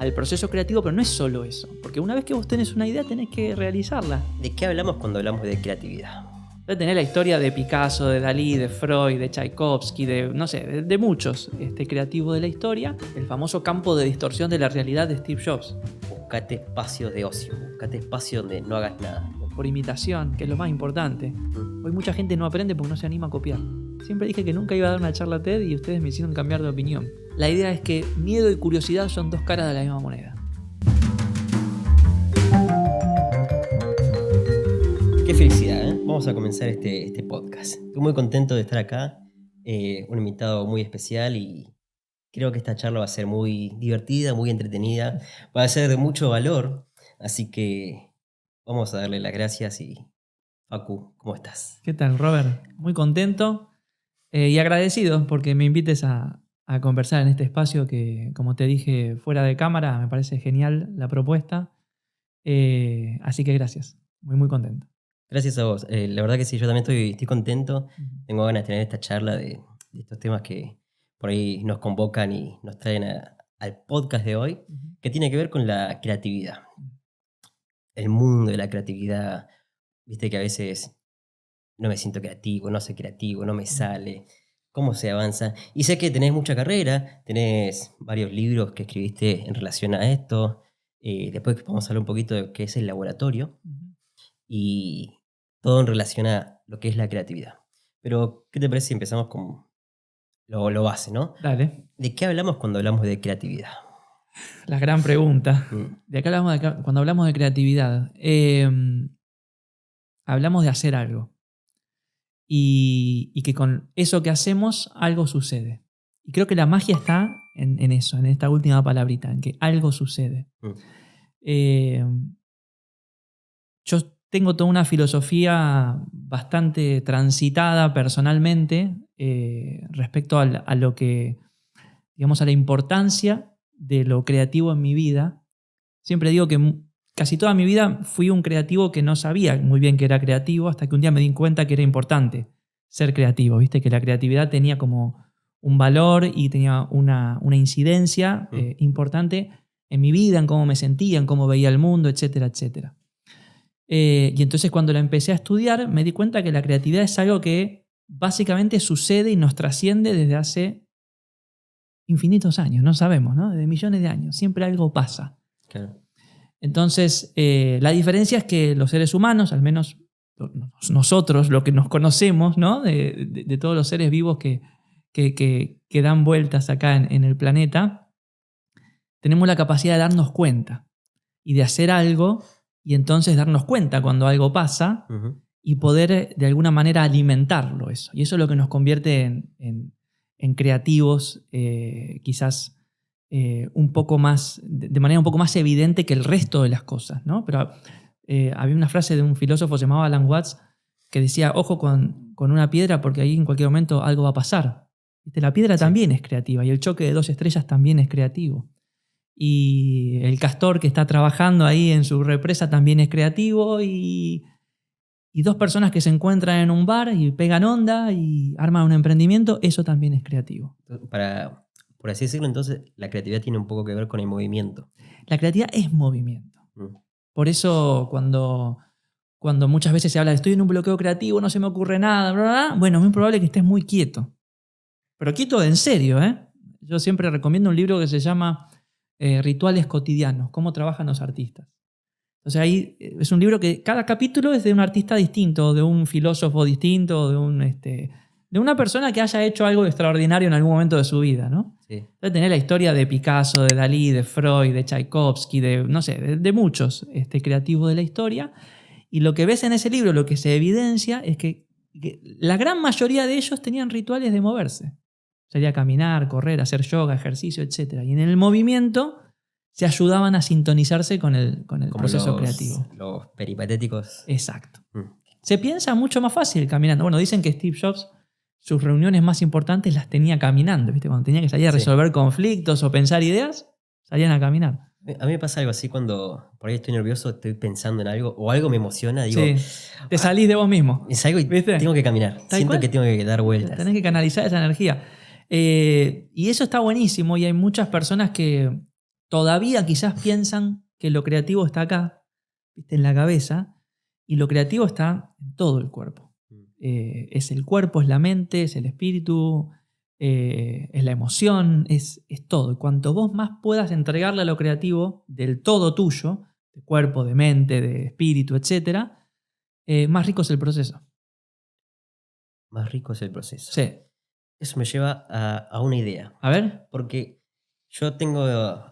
al proceso creativo, pero no es solo eso. Porque una vez que vos tenés una idea, tenés que realizarla. ¿De qué hablamos cuando hablamos de creatividad? Tenés la historia de Picasso, de Dalí, de Freud, de Tchaikovsky, de muchos creativos de la historia. El famoso campo de distorsión de la realidad de Steve Jobs. Buscate espacios de ocio, buscate espacio donde no hagas nada. Por imitación, que es lo más importante. Hoy mucha gente no aprende porque no se anima a copiar. Siempre dije que nunca iba a dar una charla TED y ustedes me hicieron cambiar de opinión. La idea es que miedo y curiosidad son dos caras de la misma moneda. Qué felicidad, ¿eh? Vamos a comenzar este podcast. Estoy muy contento de estar acá, un invitado muy especial y creo que esta charla va a ser muy divertida, muy entretenida, va a ser de mucho valor, así que vamos a darle las gracias y Facu, ¿cómo estás? ¿Qué tal, Robert? Muy contento y agradecido porque me invites a conversar en este espacio que, como te dije fuera de cámara, me parece genial la propuesta. Así que gracias, muy contento. Gracias a vos. La verdad que sí, yo también estoy contento. Tengo ganas de tener esta charla de estos temas que por ahí nos convocan y nos traen al podcast de hoy, que tiene que ver con la creatividad. El mundo de la creatividad. Viste que a veces no me siento creativo, no soy creativo, no me sale. ¿Cómo se avanza? Y sé que tenés mucha carrera, tenés varios libros que escribiste en relación a esto. Después vamos a hablar un poquito de qué es el laboratorio. Y todo en relación a lo que es la creatividad. Pero, ¿qué te parece si empezamos con lo base, ¿no? Dale. ¿De qué hablamos cuando hablamos de creatividad? La gran pregunta. ¿De acá hablamos cuando hablamos de creatividad? Hablamos de hacer algo. Y que con eso que hacemos, algo sucede. Y creo que la magia está en eso, en esta última palabrita, en que algo sucede. Yo tengo toda una filosofía bastante transitada personalmente respecto a lo que, digamos, a la importancia de lo creativo en mi vida. Siempre digo que casi toda mi vida fui un creativo que no sabía muy bien que era creativo hasta que un día me di cuenta que era importante ser creativo, ¿viste? Que la creatividad tenía como un valor y tenía una incidencia importante en mi vida, en cómo me sentía, en cómo veía el mundo, etcétera, etcétera. Y entonces cuando la empecé a estudiar me di cuenta que la creatividad es algo que básicamente sucede y nos trasciende desde hace infinitos años, no sabemos, ¿no? Desde millones de años, siempre algo pasa. Claro. Entonces, la diferencia es que los seres humanos, al menos nosotros, lo que nos conocemos, ¿no? de todos los seres vivos que dan vueltas acá en el planeta, tenemos la capacidad de darnos cuenta y de hacer algo y entonces darnos cuenta cuando algo pasa y poder de alguna manera alimentarlo eso. Y eso es lo que nos convierte en creativos, quizás un poco más, de manera un poco más evidente que el resto de las cosas, ¿no? Pero había una frase de un filósofo llamado Alan Watts que decía, ojo con una piedra porque ahí en cualquier momento algo va a pasar. ¿Viste? La piedra también es creativa y el choque de dos estrellas también es creativo. Y el castor que está trabajando ahí en su represa también es creativo y dos personas que se encuentran en un bar y pegan onda y arman un emprendimiento, eso también es creativo. Por así decirlo, entonces, la creatividad tiene un poco que ver con el movimiento. La creatividad es movimiento. Por eso cuando muchas veces se habla de estoy en un bloqueo creativo, no se me ocurre nada, bla, bla, bla, bueno, es muy probable que estés muy quieto. Pero quieto en serio, ¿eh? Yo siempre recomiendo un libro que se llama Rituales cotidianos, cómo trabajan los artistas. Entonces ahí es un libro que cada capítulo es de un artista distinto, de un filósofo distinto, de una persona que haya hecho algo extraordinario en algún momento de su vida, ¿no? Sí. Entonces tenés la historia de Picasso, de Dalí, de Freud, de Tchaikovsky, de muchos creativos de la historia. Y lo que ves en ese libro, lo que se evidencia es que la gran mayoría de ellos tenían rituales de moverse. Sería caminar, correr, hacer yoga, ejercicio, etc. Y en el movimiento se ayudaban a sintonizarse con el proceso creativo. Los peripatéticos. Exacto. Se piensa mucho más fácil caminando. Bueno, dicen que Steve Jobs sus reuniones más importantes las tenía caminando, ¿viste? Cuando tenía que salir a resolver conflictos o pensar ideas, salían a caminar. A mí me pasa algo así cuando por ahí estoy nervioso, estoy pensando en algo o algo me emociona, digo... Te salís de vos mismo. Es algo y ¿viste? Tengo que caminar. Siento que tengo que dar vueltas. Tenés que canalizar esa energía. Y eso está buenísimo y hay muchas personas que todavía quizás piensan que lo creativo está acá, ¿viste? En la cabeza, y lo creativo está en todo el cuerpo. Es el cuerpo, es la mente, es el espíritu, es la emoción, es todo. Y cuanto vos más puedas entregarle a lo creativo del todo tuyo, de cuerpo, de mente, de espíritu, etc., más rico es el proceso. Más rico es el proceso. Sí. Eso me lleva a una idea. A ver. Porque yo tengo,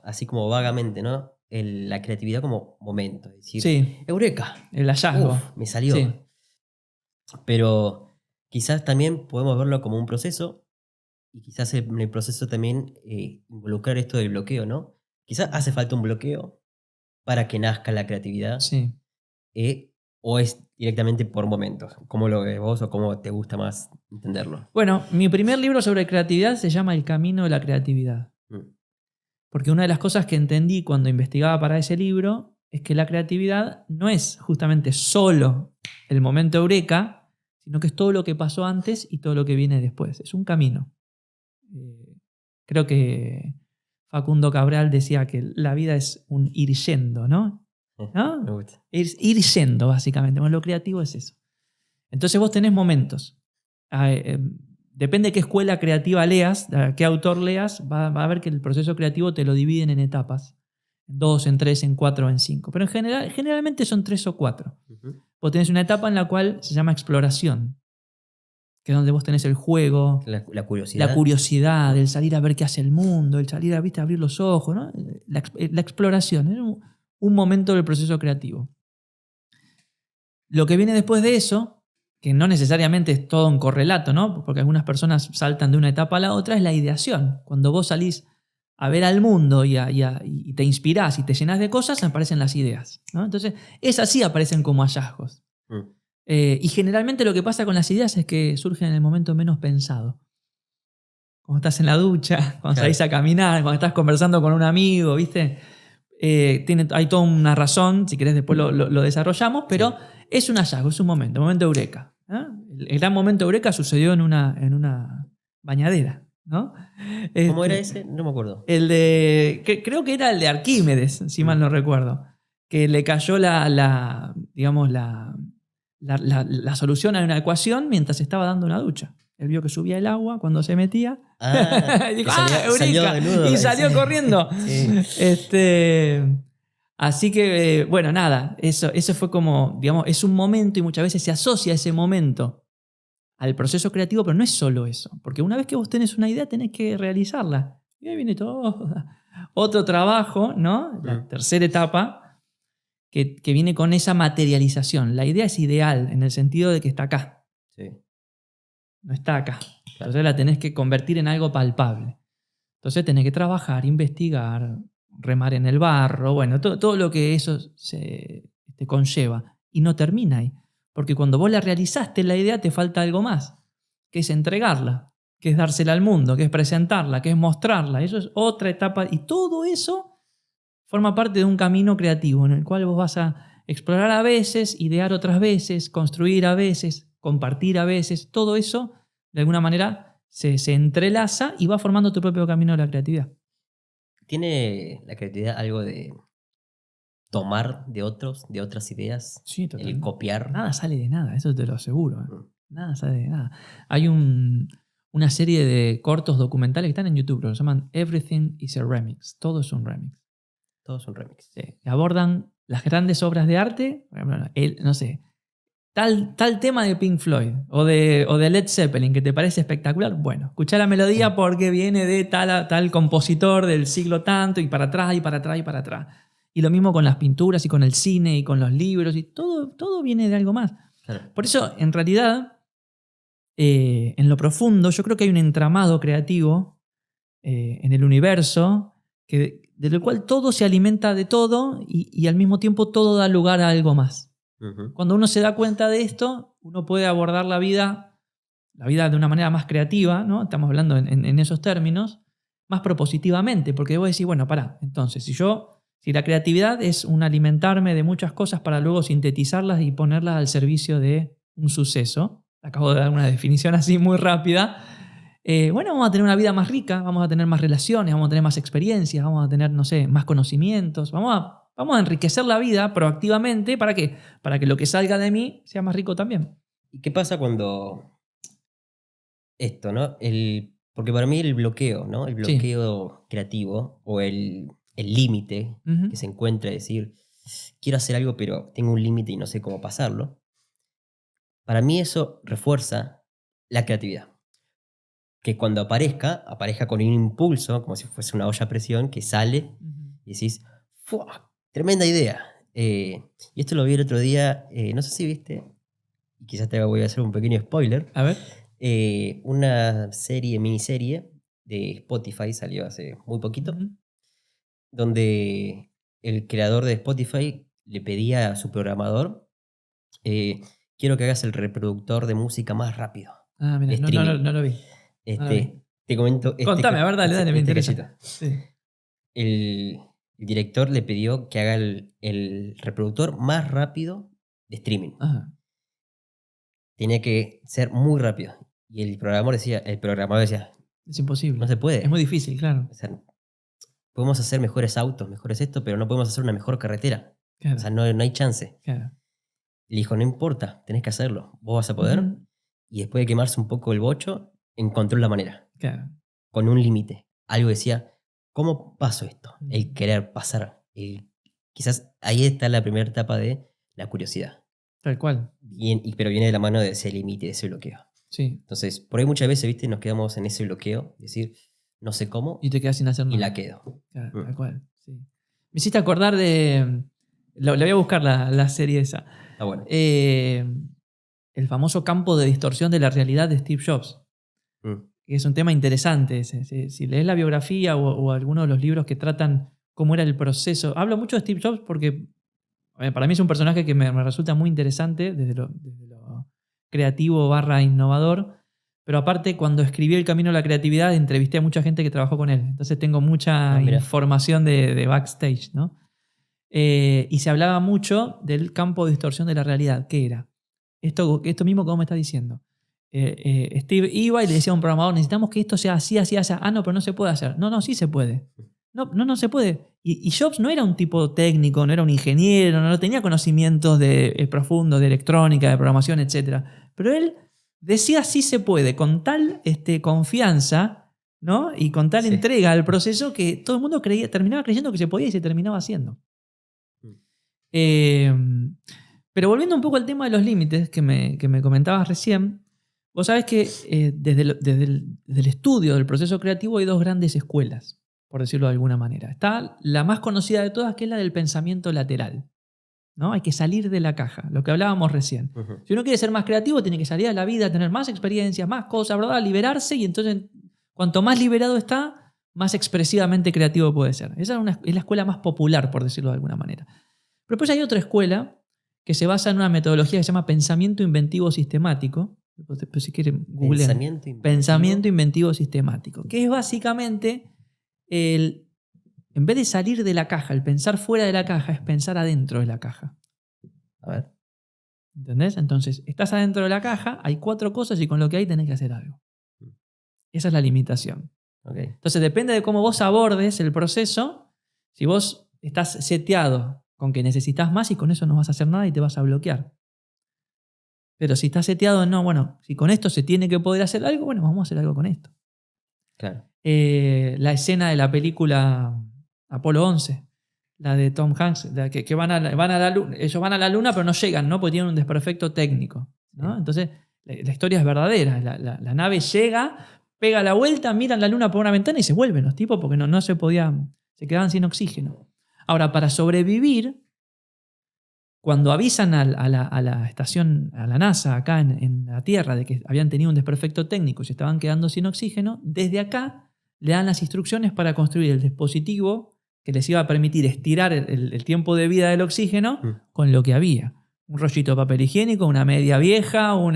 así como vagamente, ¿no? La creatividad como momento. Es decir, Sí. ¡eureka! El hallazgo. Uf, me salió. Sí. Pero quizás también podemos verlo como un proceso y quizás en el proceso también involucrar esto del bloqueo, ¿no? Quizás hace falta un bloqueo para que nazca la creatividad. Sí. O es directamente por momentos. ¿Cómo lo ves vos o cómo te gusta más entenderlo? Bueno, mi primer libro sobre creatividad se llama El camino de la creatividad. Porque una de las cosas que entendí cuando investigaba para ese libro es que la creatividad no es justamente solo el momento eureka, sino que es todo lo que pasó antes y todo lo que viene después. Es un camino. Creo que Facundo Cabral decía que la vida es un ir yendo, ¿no? ¿No? Me gusta. Ir yendo, básicamente. Bueno, lo creativo es eso. Entonces vos tenés momentos. Depende de qué escuela creativa leas, qué autor leas, va a ver que el proceso creativo te lo dividen en etapas. En 2, en 3, en 4, en 5. Pero generalmente son 3 o 4. Vos tenés una etapa en la cual se llama exploración, que es donde vos tenés el juego, La curiosidad. la curiosidad, el salir a ver qué hace el mundo, el salir a, ¿viste?, abrir los ojos, ¿no? La exploración. Es un momento del proceso creativo. Lo que viene después de eso, que no necesariamente es todo un correlato, ¿no? Porque algunas personas saltan de una etapa a la otra, es la ideación. Cuando vos salís a ver al mundo y te inspirás y te llenás de cosas, aparecen las ideas, ¿no? Entonces, esas sí aparecen como hallazgos. Y generalmente lo que pasa con las ideas es que surgen en el momento menos pensado. Cuando estás en la ducha, cuando salís a caminar, cuando estás conversando con un amigo, ¿viste? Hay toda una razón, si querés después lo desarrollamos, pero es un hallazgo, es un momento eureka. ¿Eh? El gran momento eureka sucedió en una bañadera, ¿no? ¿Cómo era ese? No me acuerdo. Creo que era el de Arquímedes, si mal no recuerdo, que le cayó la solución a una ecuación mientras estaba dando una ducha. Él vio que subía el agua cuando se metía. Y dijo, eureka. Y salió corriendo. Sí. Así que, bueno, nada, eso fue como, digamos, es un momento y muchas veces se asocia ese momento al proceso creativo, pero no es solo eso. Porque una vez que vos tenés una idea, tenés que realizarla. Y ahí viene todo otro trabajo, ¿no? La tercera etapa, que viene con esa materialización. La idea es ideal en el sentido de que está acá. Sí. No está acá. Entonces la tenés que convertir en algo palpable. Entonces tenés que trabajar, investigar, remar en el barro, bueno, todo lo que eso te conlleva. Y no termina ahí. Porque cuando vos la realizaste la idea, te falta algo más, que es entregarla, que es dársela al mundo, que es presentarla, que es mostrarla. Eso es otra etapa. Y todo eso forma parte de un camino creativo en el cual vos vas a explorar a veces, idear otras veces, construir a veces, compartir a veces. Todo eso, de alguna manera, se entrelaza y va formando tu propio camino de la creatividad. ¿Tiene la creatividad algo de tomar de otros, de otras ideas? Sí, totalmente. El copiar. Nada sale de nada, eso te lo aseguro. Nada sale de nada. Hay una serie de cortos documentales que están en YouTube, que se llaman Everything is a Remix. Todo es un remix. Todo es un remix. Sí. Abordan las grandes obras de arte, por ejemplo, no sé, tal tema de Pink Floyd o de Led Zeppelin que te parece espectacular. Bueno, escuchá la melodía porque viene de tal compositor del siglo tanto y para atrás y para atrás y para atrás. Y lo mismo con las pinturas y con el cine y con los libros y todo viene de algo más. Claro. Por eso, en realidad, en lo profundo, yo creo que hay un entramado creativo en el universo del cual todo se alimenta de todo y al mismo tiempo todo da lugar a algo más. Cuando uno se da cuenta de esto, uno puede abordar la vida de una manera más creativa, ¿no? Estamos hablando en esos términos, más propositivamente, porque vos decís, bueno, pará, entonces, si la creatividad es un alimentarme de muchas cosas para luego sintetizarlas y ponerlas al servicio de un suceso, acabo de dar una definición así muy rápida, bueno, vamos a tener una vida más rica, vamos a tener más relaciones, vamos a tener más experiencias, vamos a tener, no sé, más conocimientos, vamos a enriquecer la vida proactivamente. ¿Para qué? Para que lo que salga de mí sea más rico también. ¿Y qué pasa cuando esto, ¿no? Porque para mí el bloqueo, ¿no? El Sí. bloqueo creativo o el límite Ujú. que se encuentra, es decir, quiero hacer algo pero tengo un límite y no sé cómo pasarlo. Para mí eso refuerza la creatividad. Que cuando aparezca con un impulso, como si fuese una olla a presión, que sale Ujú. y decís, ¡fua! Tremenda idea. Y esto lo vi el otro día, no sé si viste, y quizás te voy a hacer un pequeño spoiler. A ver. Una miniserie de Spotify salió hace muy poquito, Ujú. donde el creador de Spotify le pedía a su programador, eh, quiero que hagas el reproductor de música más rápido Ah, mira, de streaming. no lo vi. No lo vi. Te comento Contame, a ver, dale, me este cachito. interesa. Sí. El director le pidió que haga el reproductor más rápido de streaming. Ajá. Tenía que ser muy rápido. Y el programador decía, Es imposible. no se puede. Es muy difícil, claro. O sea, podemos hacer mejores autos, mejores esto, pero no podemos hacer una mejor carretera. Claro, O sea, no hay chance. claro. Le dijo, no importa, tenés que hacerlo. Vos vas a poder. Ujú. Y después de quemarse un poco el bocho, encontró la manera. Claro. Con un límite. Algo decía, ¿cómo paso esto? El Ujú. querer pasar. Quizás ahí está la primera etapa de la curiosidad. Tal cual. Pero viene de la mano de ese límite, de ese bloqueo. Sí. Entonces, por ahí muchas veces, ¿viste? Nos quedamos en ese bloqueo, decir, no sé cómo, Y te quedas sin hacer y nada. la quedo. Claro, Mm. tal cual. Sí. Me hiciste acordar de. Le voy a buscar la serie esa. Está bueno. El famoso campo de distorsión de la realidad de Steve Jobs. Mm. Que es un tema interesante. Si lees la biografía o alguno de los libros que tratan cómo era el proceso. Hablo mucho de Steve Jobs porque para mí es un personaje que me resulta muy interesante desde lo creativo / innovador. Pero aparte, cuando escribí El Camino a la Creatividad, entrevisté a mucha gente que trabajó con él. Entonces tengo mucha Ah, mira. información de backstage, ¿no? Y se hablaba mucho del campo de distorsión de la realidad. ¿Qué era? Esto mismo que vos me estás diciendo. Steve iba y le decía a un programador, necesitamos que esto sea así, así, así. Ah, no, pero no se puede hacer. No, sí se puede. No se puede. Y Jobs no era un tipo técnico, no era un ingeniero, no tenía conocimientos profundos de electrónica, de programación, etc. Pero él decía sí se puede, con tal confianza, ¿no? Y con tal Sí. entrega al proceso que todo el mundo terminaba creyendo que se podía y se terminaba haciendo. Pero volviendo un poco al tema de los límites que me comentabas recién, vos sabés que desde el estudio del proceso creativo hay dos grandes escuelas, por decirlo de alguna manera. Está la más conocida de todas, que es la del pensamiento lateral, ¿no? Hay que salir de la caja, lo que hablábamos recién. Ujú. Si uno quiere ser más creativo, tiene que salir a la vida, tener más experiencias, más cosas, ¿verdad? Liberarse, y entonces cuanto más liberado está, más expresivamente creativo puede ser. Esa es la escuela más popular, por decirlo de alguna manera. Pero después hay otra escuela que se basa en una metodología que se llama pensamiento inventivo sistemático. Pues si quieren, googleen. Pensamiento inventivo sistemático. Que es básicamente en vez de salir de la caja, el pensar fuera de la caja, es pensar adentro de la caja. A ver. ¿Entendés? Entonces, estás adentro de la caja, hay 4 cosas y con lo que hay tenés que hacer algo. Esa es la limitación. Okay. Entonces, depende de cómo vos abordes el proceso. Si vos estás seteado con que necesitas más, y con eso no vas a hacer nada y te vas a bloquear. Pero si estás seteado en, no, bueno, si con esto se tiene que poder hacer algo, bueno, vamos a hacer algo con esto. Claro. La escena de la película Apolo 11, la de Tom Hanks, que van a la luna, ellos van a la luna pero no llegan, ¿no? Porque tienen un desperfecto técnico, ¿no? Sí. Entonces, la historia es verdadera. La nave llega, pega la vuelta, miran la luna por una ventana y se vuelven los tipos porque no se podían, se quedaban sin oxígeno. Ahora, para sobrevivir, cuando avisan a la estación, a la NASA, acá en la Tierra, de que habían tenido un desperfecto técnico y se estaban quedando sin oxígeno, desde acá le dan las instrucciones para construir el dispositivo que les iba a permitir estirar el tiempo de vida del oxígeno con lo que había. Un rollito de papel higiénico, una media vieja, o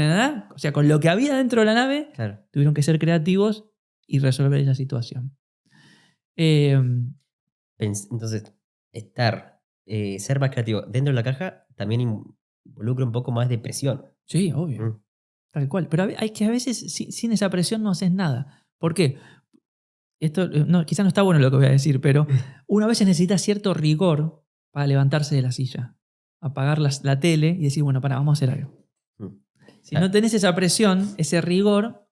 sea, con lo que había dentro de la nave, Claro. tuvieron que ser creativos y resolver esa situación. Entonces, ser más creativo dentro de la caja también involucra un poco más de presión. Sí, obvio. Tal cual. Pero hay que a veces sin esa presión no haces nada. ¿Por qué? Esto no, quizás no está bueno lo que voy a decir, pero uno a veces necesita cierto rigor para levantarse de la silla, apagar la tele y decir, bueno, vamos a hacer algo. Si no tenés esa presión, ese rigor,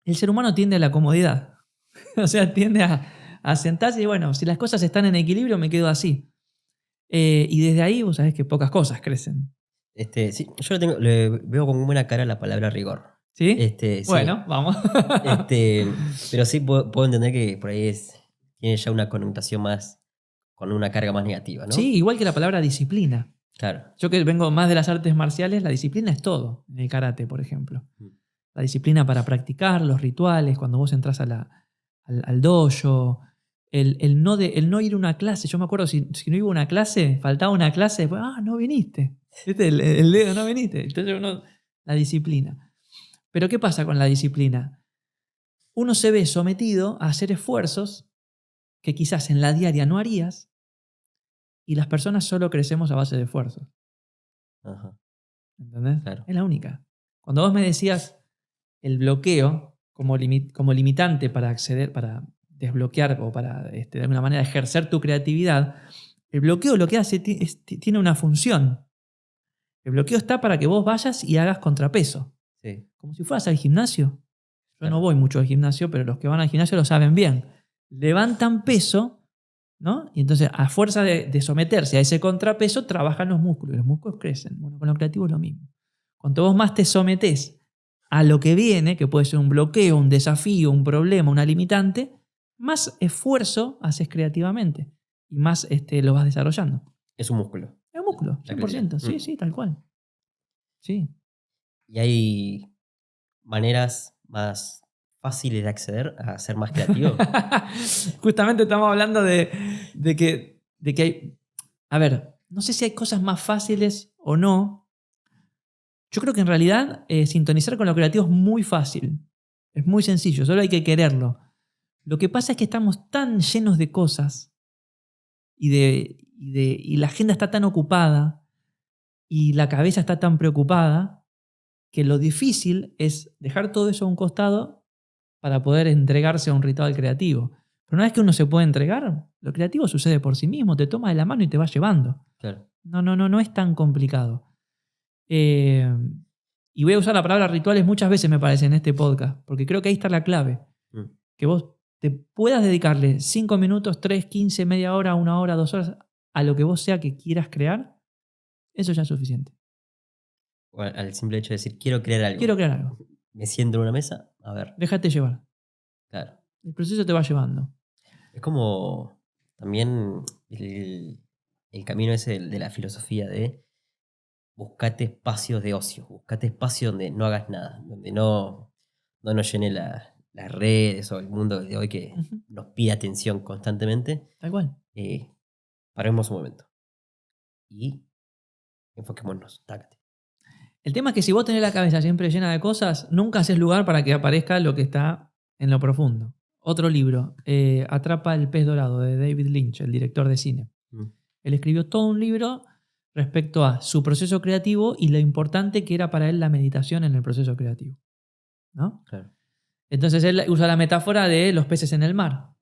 el ser humano tiende a la comodidad. O sea, tiende a sentarse y bueno, si las cosas están en equilibrio, me quedo así. Y desde ahí vos sabés que pocas cosas crecen. Sí, yo le veo con buena cara la palabra rigor. ¿Sí? Sí. Bueno, vamos. Pero sí puedo entender que por ahí tiene ya una connotación más, con una carga más negativa, ¿no? Sí, igual que la palabra disciplina. Claro. Yo que vengo más de las artes marciales, la disciplina es todo. En el karate, por ejemplo. La disciplina para practicar, los rituales, cuando vos entras al dojo, el no ir a una clase. Yo me acuerdo, si no iba a una clase, faltaba una clase, después, no viniste. ¿Viste? El dedo, no viniste. Entonces la disciplina. Pero ¿qué pasa con la disciplina? Uno se ve sometido a hacer esfuerzos que quizás en la diaria no harías y las personas solo crecemos a base de esfuerzos. Ajá. ¿Entendés? Claro. Es la única. Cuando vos me decías el bloqueo como limitante para acceder, para desbloquear o para de alguna manera ejercer tu creatividad, el bloqueo lo que hace tiene una función. El bloqueo está para que vos vayas y hagas contrapeso. Sí. Como si fueras al gimnasio. Yo Claro. no voy mucho al gimnasio, pero los que van al gimnasio lo saben bien. Levantan peso, ¿no? Y entonces, a fuerza de someterse a ese contrapeso, trabajan los músculos. Y los músculos crecen. Bueno, con lo creativo es lo mismo. Cuanto vos más te sometés a lo que viene, que puede ser un bloqueo, un desafío, un problema, una limitante, más esfuerzo haces creativamente. Y más lo vas desarrollando. Es un músculo. Es un músculo, 100%. Sí, sí, tal cual. Sí. ¿Y hay maneras más fáciles de acceder a ser más creativo? Justamente estamos hablando de que hay... A ver, no sé si hay cosas más fáciles o no. Yo creo que en realidad sintonizar con lo creativo es muy fácil. Es muy sencillo, solo hay que quererlo. Lo que pasa es que estamos tan llenos de cosas y la agenda está tan ocupada y la cabeza está tan preocupada que lo difícil es dejar todo eso a un costado para poder entregarse a un ritual creativo. Pero una vez que uno se puede entregar, lo creativo sucede por sí mismo, te toma de la mano y te va llevando. Claro. No es tan complicado. Y voy a usar la palabra rituales muchas veces, me parece, en este podcast, porque creo que ahí está la clave. Que vos te puedas dedicarle 5 minutos, 3, 15, media hora, 1 hora, 2 horas, a lo que vos sea que quieras crear, eso ya es suficiente. O al simple hecho de decir, quiero crear algo. Quiero crear algo. Me siento en una mesa, a ver. Déjate llevar. Claro. El proceso te va llevando. Es como también el camino ese de la filosofía de buscate espacios de ocio, buscate espacios donde no hagas nada, donde no nos llene las redes o el mundo de hoy que nos pide atención constantemente. Tal cual. Paremos un momento y enfoquémonos. Tácate. El tema es que si vos tenés la cabeza siempre llena de cosas, nunca haces lugar para que aparezca lo que está en lo profundo. Otro libro, Atrapa el pez dorado, de David Lynch, el director de cine. Él escribió todo un libro respecto a su proceso creativo y lo importante que era para él la meditación en el proceso creativo. ¿No? Claro. Entonces él usa la metáfora de los peces en el mar.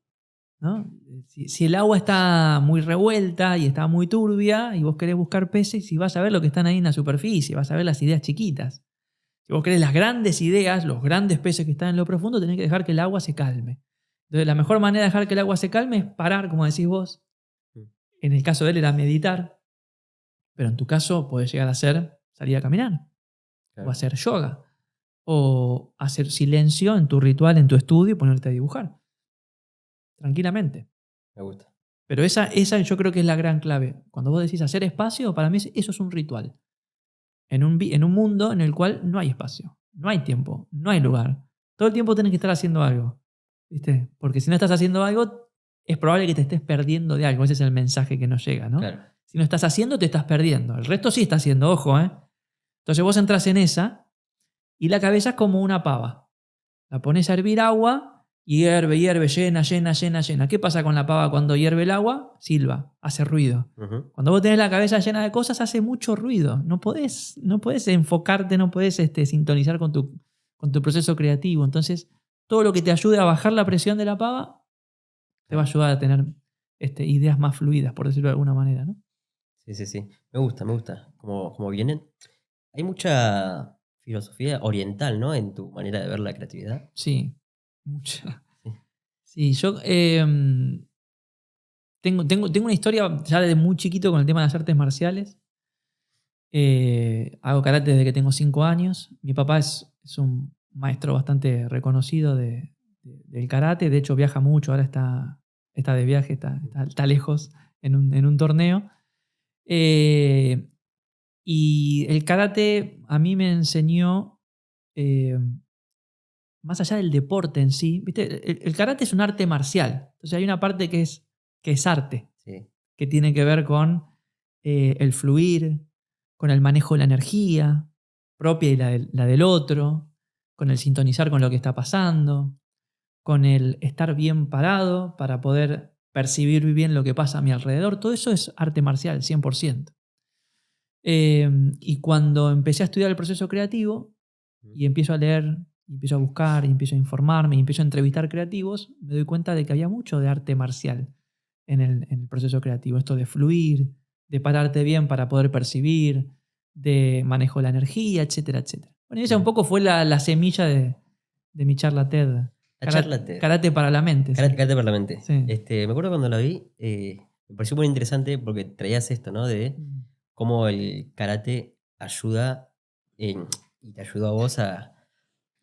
¿No? Si el agua está muy revuelta y está muy turbia y vos querés buscar peces, y vas a ver lo que están ahí en la superficie, vas a ver las ideas chiquitas. Si vos querés las grandes ideas, los grandes peces que están en lo profundo, tenés que dejar que el agua se calme. Entonces la mejor manera de dejar que el agua se calme es parar, como decís vos. En el caso de él era meditar, pero en tu caso podés llegar a hacer salir a caminar, o hacer yoga, o hacer silencio en tu ritual, en tu estudio y ponerte a dibujar. Tranquilamente. Me gusta. Pero esa yo creo que es la gran clave. Cuando vos decís hacer espacio, para mí eso es un ritual. En un mundo en el cual no hay espacio, no hay tiempo, no hay lugar. Todo el tiempo tenés que estar haciendo algo. ¿Viste? Porque si no estás haciendo algo, es probable que te estés perdiendo de algo. Ese es el mensaje que nos llega, ¿no? Claro. Si no estás haciendo, te estás perdiendo. El resto sí está haciendo, ojo, ¿eh? Entonces vos entras en esa y la cabeza es como una pava. La pones a hervir agua y hierve, llena. ¿Qué pasa con la pava cuando hierve el agua? Silba, hace ruido. Cuando vos tenés la cabeza llena de cosas, hace mucho ruido. No podés enfocarte, no podés sintonizar con tu proceso creativo. Entonces, todo lo que te ayude a bajar la presión de la pava te va a ayudar a tener ideas más fluidas, por decirlo de alguna manera, ¿no? Sí. Me gusta cómo vienen. Hay mucha filosofía oriental, ¿no? En tu manera de ver la creatividad. Sí, mucha. Sí. Sí, yo tengo una historia ya desde muy chiquito con el tema de las artes marciales. Hago karate desde que tengo 5 años. Mi papá es un maestro bastante reconocido del karate. De hecho, viaja mucho. Ahora está de viaje, está lejos en un torneo. Y el karate a mí me enseñó, más allá del deporte en sí, ¿viste? El karate es un arte marcial. Entonces hay una parte que es arte, Sí. que tiene que ver con el fluir, con el manejo de la energía propia y la del otro, con el sintonizar con lo que está pasando, con el estar bien parado para poder percibir bien lo que pasa a mi alrededor. Todo eso es arte marcial, 100%. Y cuando empecé a estudiar el proceso creativo y empiezo a leer, y empiezo a buscar, y empiezo a informarme, y empiezo a entrevistar creativos, me doy cuenta de que había mucho de arte marcial en el proceso creativo. Esto de fluir, de pararte bien para poder percibir, de manejo de la energía, etcétera, etcétera. Bueno, y esa un poco fue la semilla de mi charla TED. La charla TED. Karate para la mente. Karate para la mente. Sí. Me acuerdo cuando la vi, me pareció muy interesante porque traías esto, ¿no? De cómo el karate ayuda y te ayudó a vos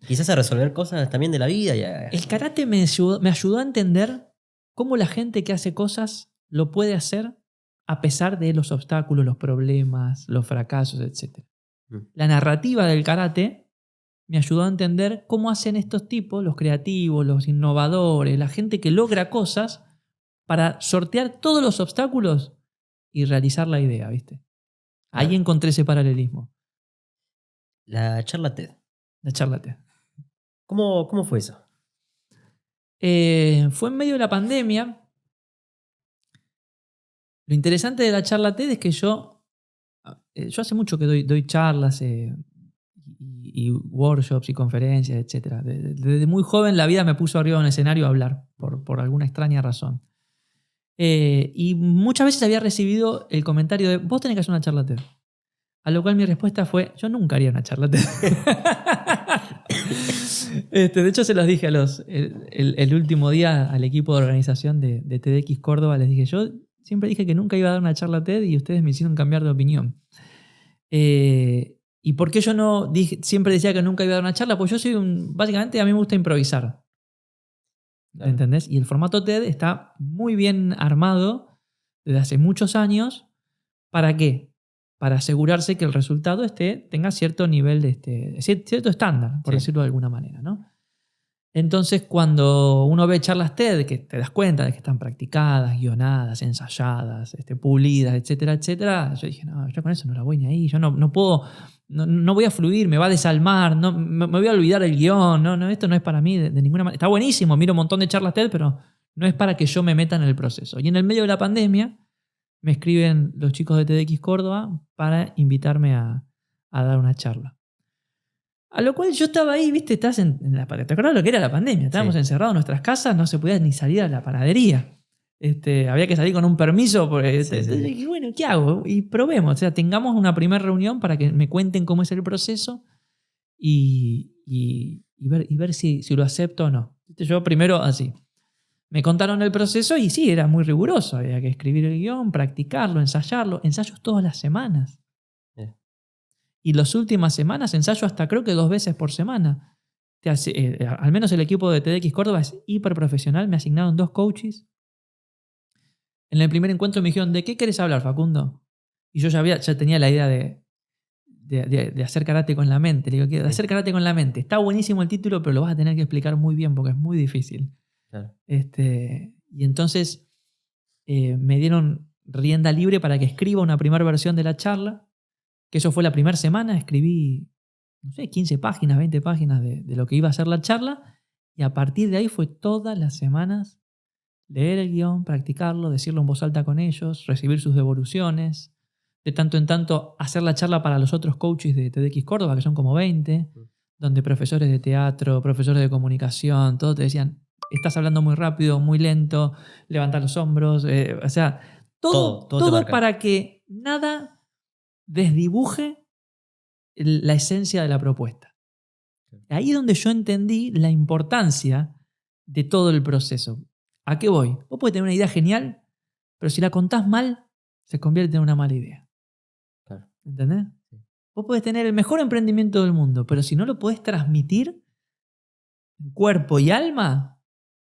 quizás a resolver cosas también de la vida. El karate me ayudó a entender cómo la gente que hace cosas lo puede hacer a pesar de los obstáculos, los problemas, los fracasos, etc. La narrativa del karate me ayudó a entender cómo hacen estos tipos, los creativos, los innovadores, la gente que logra cosas para sortear todos los obstáculos y realizar la idea, ¿viste? Ahí encontré ese paralelismo. La charla TED. La charla TED. ¿Cómo fue eso? Fue en medio de la pandemia. Lo interesante de la charla TED es que yo hace mucho que doy charlas y workshops y conferencias, etc. Desde muy joven la vida me puso arriba de un escenario a hablar, por alguna extraña razón. Y muchas veces había recibido el comentario de vos tenés que hacer una charla TED. A lo cual mi respuesta fue, yo nunca haría una charla TED. De hecho, se los dije el último día al equipo de organización de TEDx Córdoba, les dije, yo siempre dije que nunca iba a dar una charla TED y ustedes me hicieron cambiar de opinión. ¿Y por qué yo no siempre decía que nunca iba a dar una charla? Pues yo soy básicamente a mí me gusta improvisar. Claro. ¿Entendés? Y el formato TED está muy bien armado desde hace muchos años. ¿Para qué? Para asegurarse que el resultado tenga cierto nivel cierto estándar, por decirlo de alguna manera, ¿no? Entonces, cuando uno ve charlas TED, que te das cuenta de que están practicadas, guionadas, ensayadas, pulidas, etcétera, etcétera, yo dije, no, yo con eso no la voy ni ahí, yo no puedo, no voy a fluir, me va a desalmar, no, me voy a olvidar el guión, no, esto no es para mí de ninguna manera. Está buenísimo, miro un montón de charlas TED, pero no es para que yo me meta en el proceso. Y en el medio de la pandemia, me escriben los chicos de TEDx Córdoba para invitarme a dar una charla. A lo cual yo estaba ahí, ¿viste? ¿Te acuerdas lo que era la pandemia? Estábamos encerrados en nuestras casas, no se podía ni salir a la panadería. Había que salir con un permiso. Dije, bueno, ¿qué hago? Y probemos. O sea, tengamos una primera reunión para que me cuenten cómo es el proceso y ver si lo acepto o no. Yo primero así. Me contaron el proceso y sí, era muy riguroso. Había que escribir el guión, practicarlo, ensayarlo. Ensayos todas las semanas. Y las últimas semanas ensayo hasta creo que 2 veces por semana. Al menos el equipo de TEDx Córdoba es hiper profesional. Me asignaron 2 coaches. En el primer encuentro me dijeron, ¿de qué querés hablar, Facundo? Y yo ya tenía la idea de hacer karate con la mente. Le digo, de hacer karate con la mente. Está buenísimo el título, pero lo vas a tener que explicar muy bien porque es muy difícil. Claro. Y entonces me dieron rienda libre para que escriba una primera versión de la charla. Que eso fue la primera semana, escribí, 15 páginas, 20 páginas de lo que iba a ser la charla, y a partir de ahí fue todas las semanas leer el guión, practicarlo, decirlo en voz alta con ellos, recibir sus devoluciones, de tanto en tanto hacer la charla para los otros coaches de TEDx Córdoba, que son como 20, donde profesores de teatro, profesores de comunicación, todos te decían, estás hablando muy rápido, muy lento, levanta los hombros, o sea, Todo te todo marca. para que nada desdibuje la esencia de la propuesta. Ahí es donde yo entendí la importancia de todo el proceso. ¿A qué voy? Vos podés tener una idea genial, pero si la contás mal, se convierte en una mala idea. Claro. ¿Entendés? Vos podés tener el mejor emprendimiento del mundo, pero si no lo podés transmitir en cuerpo y alma,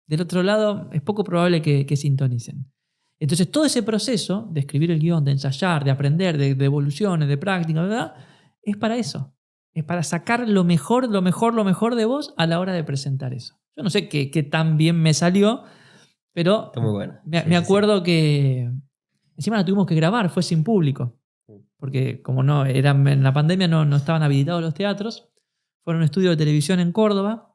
del otro lado es poco probable que sintonicen. Entonces todo ese proceso de escribir el guión, de ensayar, de aprender, de evoluciones, de práctica, ¿verdad? Es para eso. Es para sacar lo mejor de vos a la hora de presentar eso. Yo no sé qué tan bien me salió, pero Está muy bueno. me acuerdo que encima la tuvimos que grabar, fue sin público. Sí. Porque como no eran, en la pandemia no estaban habilitados los teatros, fue un estudio de televisión en Córdoba.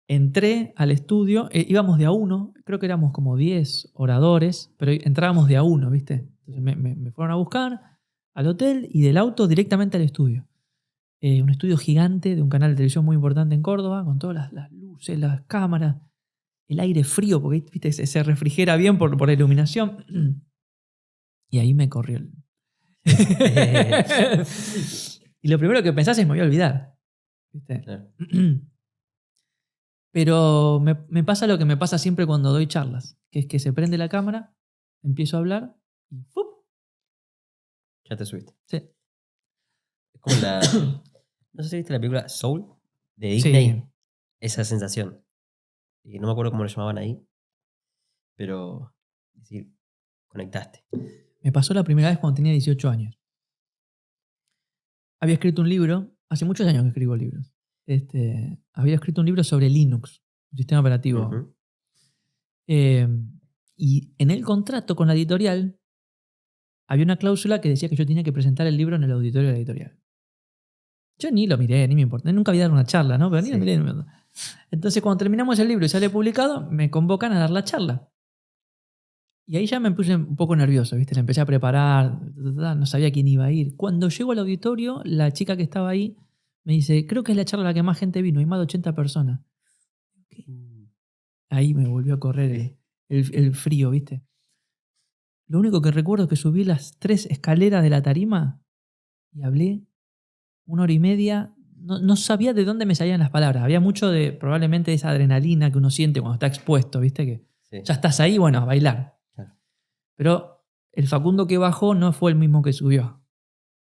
Entré al estudio, íbamos de a uno, creo que éramos como 10 oradores, pero entrábamos de a uno, ¿viste? Entonces me fueron a buscar al hotel y del auto directamente al estudio. Un estudio gigante de un canal de televisión muy importante en Córdoba, con todas las luces, las cámaras, el aire frío, porque ¿viste? Se refrigera bien por la iluminación. Y ahí me corrió el... Y lo primero que pensás es me voy a olvidar. ¿Viste? Claro. Pero me pasa lo que me pasa siempre cuando doy charlas, que es que se prende la cámara, empiezo a hablar y ¡fup! Ya te subiste. Sí. Es como la... No sé si viste la película Soul de Disney. Sí. Esa sensación. Y no me acuerdo cómo lo llamaban ahí. Pero... Es decir, conectaste. Me pasó la primera vez cuando tenía 18 años. Había escrito un libro, hace muchos años que escribo libros. Había escrito un libro sobre Linux, un sistema operativo. Ujú. Y en el contrato con la editorial había una cláusula que decía que yo tenía que presentar el libro en el auditorio de la editorial. Yo ni lo miré, ni me importa. Nunca había dado una charla, ¿no? Pero ni lo miré. Entonces, cuando terminamos el libro y sale publicado, me convocan a dar la charla. Y ahí ya me puse un poco nervioso, ¿viste? La empecé a preparar, no sabía quién iba a ir. Cuando llego al auditorio, la chica que estaba ahí me dice, creo que es la charla a la que más gente vino, hay más de 80 personas. Ahí me volvió a correr el frío, ¿viste? Lo único que recuerdo es que subí las 3 escaleras de la tarima y hablé 1 hora y media. No sabía de dónde me salían las palabras. Había mucho de probablemente esa adrenalina que uno siente cuando está expuesto, ¿viste? Que Sí. ya estás ahí, bueno, a bailar. Claro. Pero el Facundo que bajó no fue el mismo que subió,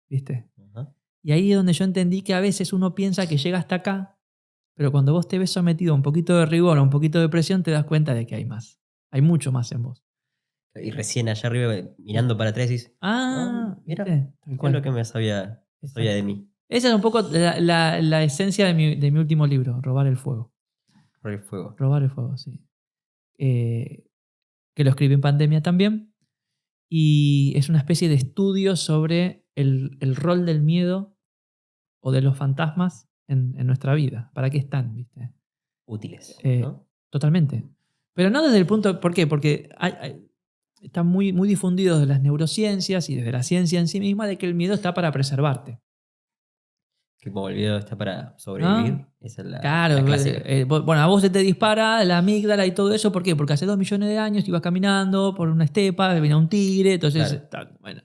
¿viste? Ajá. Y ahí es donde yo entendí que a veces uno piensa que llega hasta acá, pero cuando vos te ves sometido a un poquito de rigor, a un poquito de presión, te das cuenta de que hay más. Hay mucho más en vos. Y recién allá arriba, mirando para atrás, dices, mira, ¿viste? Tal ¿qué es cual. lo que me sabía de mí? Esa es un poco la esencia de mi último libro, Robar el Fuego. Por el fuego. Robar el Fuego, sí. Que lo escribí en pandemia también. Y es una especie de estudio sobre el rol del miedo o de los fantasmas en nuestra vida. ¿Para qué están? ¿Viste? Útiles, Eh, ¿no? Totalmente. Pero no desde el punto... ¿Por qué? Porque están muy, muy difundidos de las neurociencias y desde la ciencia en sí misma de que el miedo está para preservarte. Que como el video está para sobrevivir. Esa es la Claro, clásica. bueno, a vos se te dispara la amígdala y todo eso. ¿Por qué? Porque hace 2 millones de años ibas caminando por una estepa, venía un tigre, entonces... Claro. Bueno.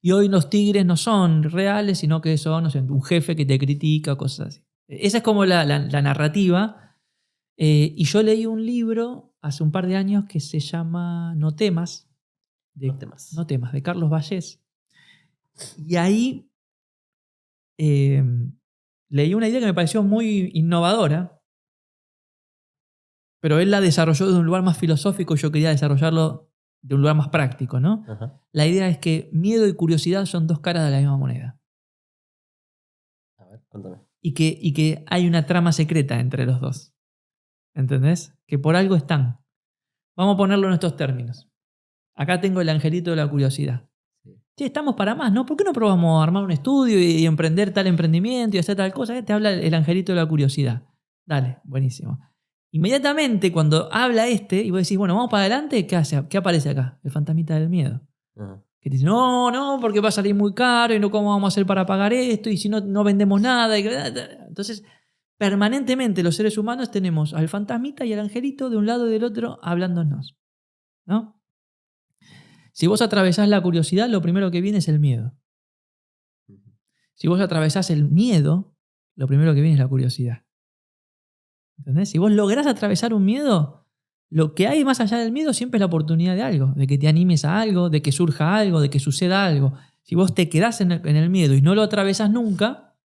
Y hoy los tigres no son reales, sino que son, no sé, un jefe que te critica, cosas así. Esa es como la narrativa. Y yo leí un libro hace un par de años que se llama No temas, No temas. No temas, de Carlos Vallés. Y ahí leí una idea que me pareció muy innovadora, pero él la desarrolló de un lugar más filosófico y yo quería desarrollarlo de un lugar más práctico, ¿no? Ajá. La idea es que miedo y curiosidad son 2 caras de la misma moneda. A ver, cuéntame. Y que hay una trama secreta entre los dos. ¿Entendés? Que por algo están. Vamos a ponerlo en estos términos. Acá tengo el angelito de la curiosidad. Sí, estamos para más, ¿no? ¿Por qué no probamos a armar un estudio y emprender tal emprendimiento y hacer tal cosa? Te habla el angelito de la curiosidad. Dale, buenísimo. Inmediatamente cuando habla y vos decís, bueno, vamos para adelante, ¿qué hace? ¿Qué aparece acá? El fantasmita del miedo. Ajá. Que te dicen, no, porque va a salir muy caro y no cómo vamos a hacer para pagar esto y si no, no vendemos nada. Entonces, permanentemente los seres humanos tenemos al fantasmita y al angelito de un lado y del otro hablándonos, ¿no? Si vos atravesás la curiosidad, lo primero que viene es el miedo. Si vos atravesás el miedo, lo primero que viene es la curiosidad. ¿Entendés? Si vos lográs atravesar un miedo, lo que hay más allá del miedo siempre es la oportunidad de algo, de que te animes a algo, de que surja algo, de que suceda algo. Si vos te quedás en el miedo y no lo atravesás nunca,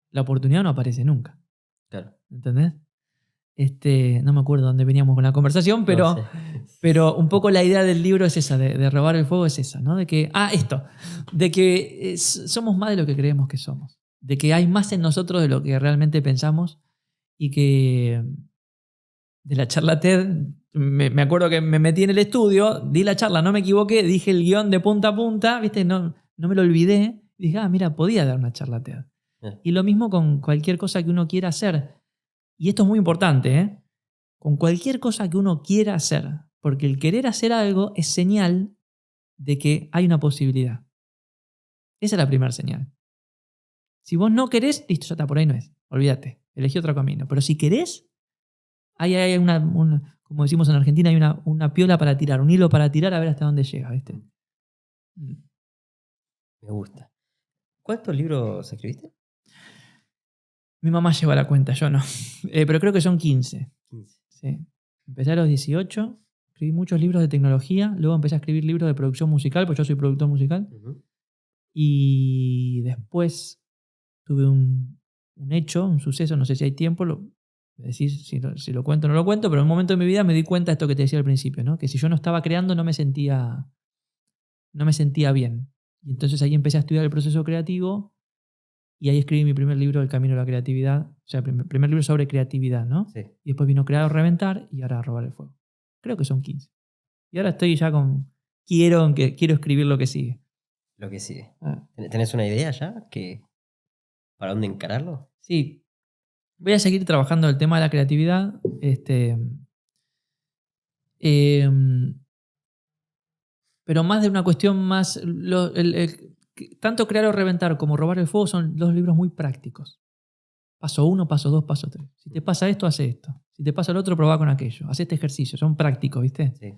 la oportunidad no aparece nunca. Claro. ¿Entendés? No me acuerdo dónde veníamos con la conversación, pero, No sé. pero un poco la idea del libro es esa, de robar el fuego es esa, ¿no? De que, de que somos más de lo que creemos que somos, de que hay más en nosotros de lo que realmente pensamos y que de la charla TED, me acuerdo que me metí en el estudio, di la charla, no me equivoqué, dije el guión de punta a punta, ¿viste? No me lo olvidé, dije, mira, podía dar una charla TED. Y lo mismo con cualquier cosa que uno quiera hacer. Y esto es muy importante, ¿eh? Con cualquier cosa que uno quiera hacer, porque el querer hacer algo es señal de que hay una posibilidad. Esa es la primera señal. Si vos no querés, listo, ya está, por ahí no es. Olvídate, elegí otro camino. Pero si querés, hay como decimos en Argentina, hay una piola para tirar, un hilo para tirar a ver hasta dónde llega, ¿viste? Me gusta. ¿Cuántos libros escribiste? Mi mamá lleva la cuenta, yo no. Pero creo que son 15. 15. Sí. Empecé a los 18, escribí muchos libros de tecnología, luego empecé a escribir libros de producción musical, pues yo soy productor musical. Uh-huh. Y después tuve un hecho, un suceso, no sé si hay tiempo, decís si lo cuento o no lo cuento, pero en un momento de mi vida me di cuenta de esto que te decía al principio, ¿no? Que si yo no estaba creando no me sentía bien. Y entonces ahí empecé a estudiar el proceso creativo y ahí escribí mi primer libro, El Camino a la Creatividad, o sea, primer libro sobre creatividad, ¿no? Sí. Y después vino Crear o Reventar y ahora Robar el Fuego. Creo que son 15. Y ahora estoy ya quiero escribir lo que sigue. Lo que sigue. ¿Tenés una idea ya? ¿Para dónde encararlo? Sí. Voy a seguir trabajando el tema de la creatividad. Pero más de una cuestión más... tanto Crear o Reventar como Robar el Fuego son dos libros muy prácticos. Paso 1, paso 2, paso 3. Si te pasa esto, haz esto. Si te pasa el otro, probá con aquello. Haz este ejercicio. Son prácticos, ¿viste? Sí.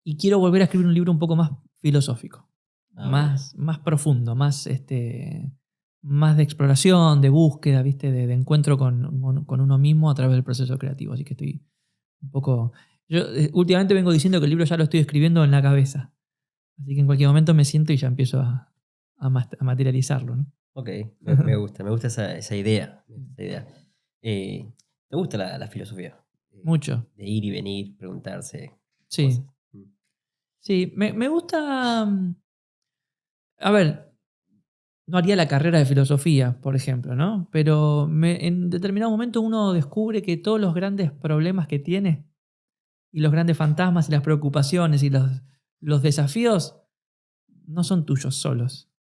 Y quiero volver a escribir un libro un poco más filosófico. Más profundo, más de exploración, de búsqueda, ¿viste? De encuentro con uno mismo a través del proceso creativo. Así que estoy un poco... Yo últimamente vengo diciendo que el libro ya lo estoy escribiendo en la cabeza. Así que en cualquier momento me siento y ya empiezo a materializarlo, ¿no? Ok, me gusta esa idea. ¿Te gusta la filosofía? Mucho. De ir y venir, preguntarse. Sí. Cosas. Sí, me gusta... A ver, no haría la carrera de filosofía, por ejemplo, ¿no? Pero en determinado momento uno descubre que todos los grandes problemas que tiene y los grandes fantasmas y las preocupaciones y los desafíos no son tuyos solos.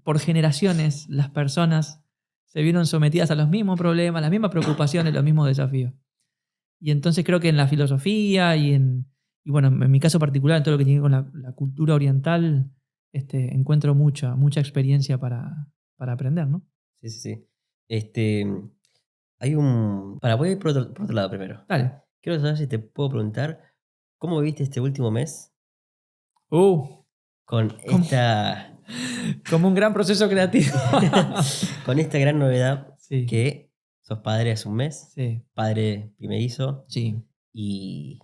Por generaciones las personas se vieron sometidas a los mismos problemas, las mismas preocupaciones, los mismos desafíos. Y entonces creo que en la filosofía y bueno, en mi caso particular, en todo lo que tiene con la cultura oriental, encuentro mucha experiencia para aprender, ¿no? Sí. Voy a ir por otro lado primero. Dale. Quiero saber si te puedo preguntar, ¿cómo viviste este último mes? Con esta... Como un gran proceso creativo. Con esta gran novedad Sí. que sos padre hace un mes, Sí. padre primerizo. Sí. ¿Y